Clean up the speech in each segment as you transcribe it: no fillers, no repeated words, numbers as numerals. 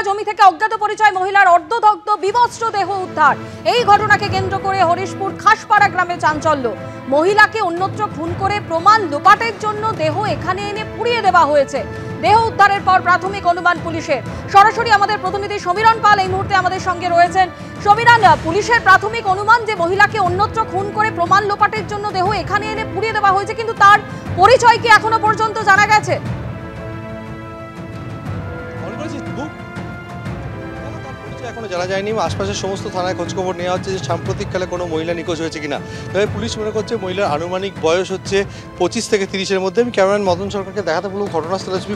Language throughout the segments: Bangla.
জমি থেকে অজ্ঞাত পরিচয় মহিলার অর্ধদগ্ধ বিবস্ত্র দেহ উদ্ধার। এই ঘটনাকে কেন্দ্র করে হরিশপুর খাসপাড়া গ্রামে চাঞ্চল্য। মহিলাকে অন্যত্র খুন করে প্রমাণ লোপাটের জন্য দেহ এখানে এনে পুড়িয়ে দেওয়া হয়েছে। দেহ উদ্ধারের পর প্রাথমিক অনুমান পুলিশের। সরাসরি আমাদের প্রতিনিধি সমীরণ পাল এই মুহূর্তে আমাদের সঙ্গে রয়েছেন। সমীরণ, পুলিশের প্রাথমিক অনুমান যে মহিলাকে অন্যত্র খুন করে প্রমাণ লোপাটের জন্য দেহ এখানে এনে পুড়িয়ে দেওয়া হয়েছে, কিন্তু তার পরিচয় কি এখনো পর্যন্ত জানা গেছে? এখনো জানা যায়নি। আশপাশের সমস্ত থানায় খোঁজখবর নেওয়া হচ্ছে যে সাম্প্রতিককালে কোনো মহিলা নিখোঁজ হয়েছে কিনা। তবে পুলিশ মনে করছে মহিলার আনুমানিক বয়স হচ্ছে 25 থেকে 30-এর মধ্যে। আমি ক্যামেরাম্যান মদন সরকারকে দেখাতে বলব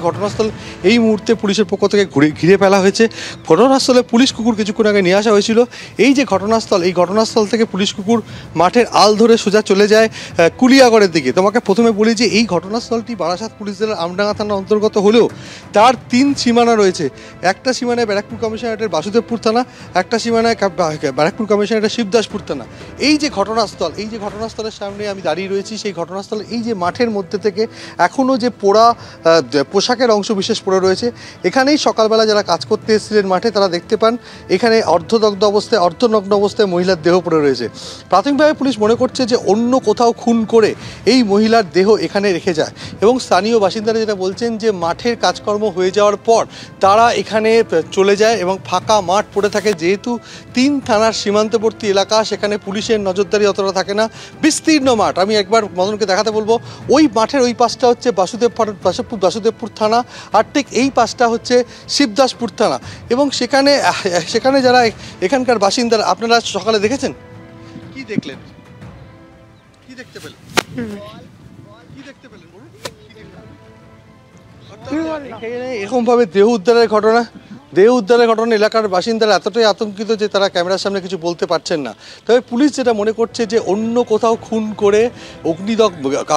ঘটনাস্থল এই মুহূর্তে পুলিশের পক্ষ থেকে ঘিরে ফেলা হয়েছে। ঘটনাস্থলে পুলিশ কুকুর কিছুক্ষণ আগে নিয়ে আসা হয়েছিল। এই যে ঘটনাস্থল থেকে পুলিশ কুকুর মাঠের আল ধরে সোজা চলে যায় কুলিয়াগড়ের দিকে। তোমাকে প্রথমে বলি যে এই ঘটনাস্থলটি বারাসাত পুলিশ জেলার আমডাঙ্গা থানার অন্তর্গত হলেও তার 3 সীমানা রয়েছে। একটা সীমানায় ব্যারাকপুর কমিশনারেটের বাসুদেবপুর থানা, একটা সীমানায় ব্যারাকপুর কমিশনারেটের শিবদাসপুর থানা। এই যে ঘটনাস্থলের সামনে আমি দাঁড়িয়ে রয়েছি, সেই ঘটনাস্থলে এই যে মাঠের মধ্যে থেকে এখনও যে পোড়া পোশাকের অংশ বিশেষ পড়ে রয়েছে, এখানেই সকালবেলা যারা কাজ করতে এসেছিলেন মাঠে তারা দেখতে পান এখানে অর্ধনগ্ন অবস্থায় মহিলার দেহ পড়ে রয়েছে। প্রাথমিকভাবে পুলিশ মনে করছে যে অন্য কোথাও খুন করে এই মহিলার দেহ এখানে রেখে যায় এবং স্থানীয় বাসিন্দারা যেটা বলছেন যে মাঠের কাজকর্ম হয়ে যাওয়ার পর তারা এখানে চলে যায় এবং ফাঁকা মাঠ পড়ে থাকে। যেহেতু 3 থানার সীমান্তবর্তী এলাকা, সেখানে পুলিশের নজরদারি অতটা থাকে না, বিস্তীর্ণ মাঠ। আমি একবার মদনকে দেখাতে বলবো, ওই মাঠের ওই পাশটা হচ্ছে বাসুদেবপুর থানা, আর ঠিক এই পাশটা হচ্ছে শিবদাসপুর থানা। এবং সেখানে যারা এখানকার বাসিন্দারা, আপনারা সকালে দেখেছেন, কি দেখলেন, কি দেখতে পেলেন, এরকম ভাবে দেহ উদ্ধারের ঘটনা এলাকার বাসিন্দারা এতটাই আতঙ্কিত যে তারা ক্যামেরার সামনে কিছু বলতে পারছেন না। তবে পুলিশ যেটা মনে করছে যে অন্য কোথাও খুন করে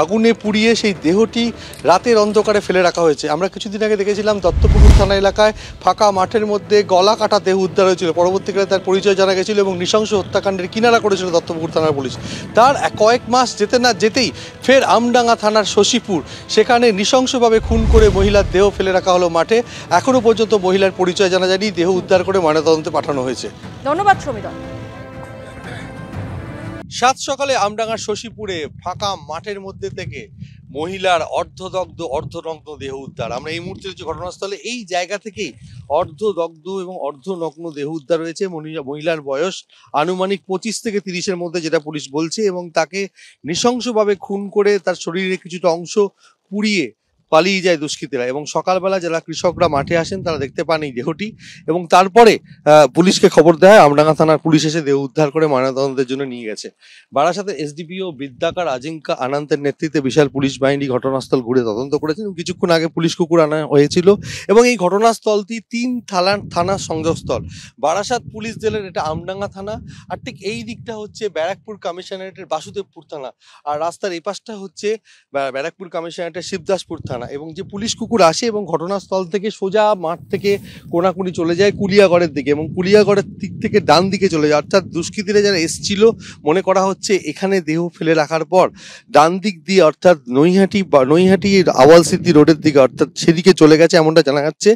আগুনে পুড়িয়ে সেই দেহটি রাতের অন্ধকারে ফেলে রাখা হয়েছে। আমরা কিছুদিন আগে দেখেছিলাম দত্তপুকুর থানা এলাকায় ফাঁকা মাঠের মধ্যে গলা কাটা দেহ উদ্ধার হয়েছিল। পরবর্তীকালে তার পরিচয় জানা গেছিল এবং নৃশংস হত্যাকাণ্ডের কিনারা করেছিল দত্তপুকুর থানার পুলিশ। তার কয়েক মাস যেতে না যেতেই ফের আমডাঙ্গা থানার শশীপুর, সেখানে নৃশংসভাবে খুন করে মহিলার দেহ ফেলে রাখা হলো মাঠে। এখনো পর্যন্ত মহিলার পরিচয় জানা যায়নি, দেহ উদ্ধার করে ময়নাতদন্তে পাঠানো হয়েছে। ধন্যবাদ সমীরণ। সাত সকালে আমডাঙ্গার শশীপুরে ফাঁকা মাঠের মধ্যে থেকে মহিলার অর্ধনগ্ন দেহ উদ্ধার। আমরা এই মুহূর্তে রয়েছে ঘটনাস্থলে। এই জায়গা থেকেই অর্ধদগ্ধ এবং অর্ধনগ্ন দেহ উদ্ধার হয়েছে। মহিলার বয়স আনুমানিক 25 থেকে 30-এর মধ্যে, যেটা পুলিশ বলছে, এবং তাকে নৃশংসভাবে খুন করে তার শরীরে কিছুটা অংশ পুড়িয়ে পালিয়ে যায় দুষ্কৃতীরা। এবং সকালবেলা যারা কৃষকরা মাঠে আসেন তারা দেখতে পান এই দেহটি এবং তারপরে পুলিশকে খবর দেয়। আমডাঙ্গা থানার পুলিশ এসে দেহ উদ্ধার করে ময়নাতদন্তের জন্য নিয়ে গেছে। বারাসাতের এসডিপিও বিদ্যাকার আজিঙ্কা আনন্দের নেতৃত্বে বিশাল পুলিশ বাহিনী ঘটনাস্থল ঘুরে তদন্ত করেছেন। কিছুক্ষণ আগে পুলিশ কুকুর আনা হয়েছিল এবং এই ঘটনাস্থলটি 3 থানার সংযোগস্থল। বারাসাত পুলিশ জেলার এটা আমডাঙ্গা থানা, আর ঠিক এই দিকটা হচ্ছে ব্যারাকপুর কমিশনারেটের বাসুদেবপুর থানা, আর রাস্তার এই পাশটা হচ্ছে ব্যারাকপুর কমিশনারেটের শিবদাসপুর থানা। এবং যে পুলিশ কুকুর আসে এবং ঘটনাস্থল থেকে সোজা মাঠ থেকে কোনাকুনি চলে যায় কুলিয়াগড়ের দিকে, এবং কুলিয়াগড়ের দিক থেকে ডান দিকে চলে যায়। অর্থাৎ দুষ্কৃতীরা যারা এসছিল মনে করা হচ্ছে এখানে দেহ ফেলে রাখার পর ডান দিক দিয়ে, অর্থাৎ নৈহাটি আওয়াল সিদ্ধি রোডের দিকে, অর্থাৎ সেদিকে চলে গেছে এমনটা জানা যাচ্ছে।